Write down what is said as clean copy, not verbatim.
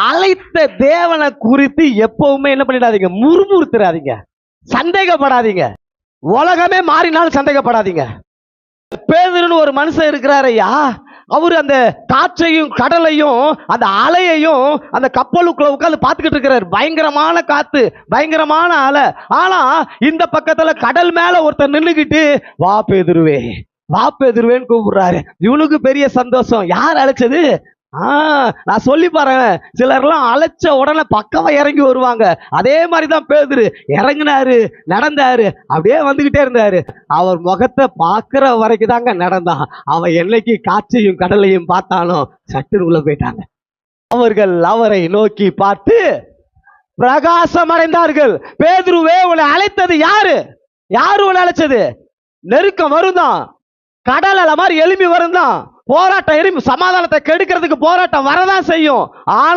அழைத்த தேவனை குறித்து எப்பவுமே என்ன பண்ணிடாதீங்க, முறுமுறுத்துறாதீங்க, சந்தேகப்படாதீங்க. உலகமே மாறினாலும் சந்தேகப்படாதீங்க. பேதுருன்னு ஒரு மனுஷன் இருக்கிறார் ஐயா. அவரு அந்த காற்றையும் கடலையும் அந்த அலையையும் அந்த கப்பலுக்குள்ள உட்கார்ந்து பார்த்துக்கிட்டு இருக்கிறார். பயங்கரமான காத்து, பயங்கரமான அலை. ஆனா இந்த பக்கத்துல கடல் மேல ஒருத்தர் நின்னுக்கிட்டு வா பேதுருவே, வா பேதுருவேன்னு கூப்பிடுறாரு. இவனுக்கு பெரிய சந்தோஷம். யார் அழைச்சது? நான் சொல்லி பாருங்க, சிலர்லாம் அழைச்ச உடனே பக்கமா இறங்கி வருவாங்க. அதே மாதிரிதான் பேதுரு இறங்கினாரு, நடந்தாரு, அப்படியே வந்துகிட்டே இருந்தாரு. அவர் முகத்தை பார்க்கிற வரைக்கும் தாங்க நடந்தான். அவன் என்னைக்கு காற்றையும் கடலையும் பார்த்தானோ சட்டுன்னு உள்ள போயிட்டாங்க. அவர்கள் அவரை நோக்கி பார்த்து பிரகாசம் அடைந்தார்கள். பேதுருவே, உன்னை அழைத்தது யாரு? யாரு உன்னை அழைச்சது? நெருக்கம் வருதான், கடல் அலை மாதிரி எழும்பி வருந்தான், போராட்டம் எலும்பி, சமாதானத்தை கெடுக்கிறதுக்கு போராட்டம் வரதான் செய்யும். ஆனா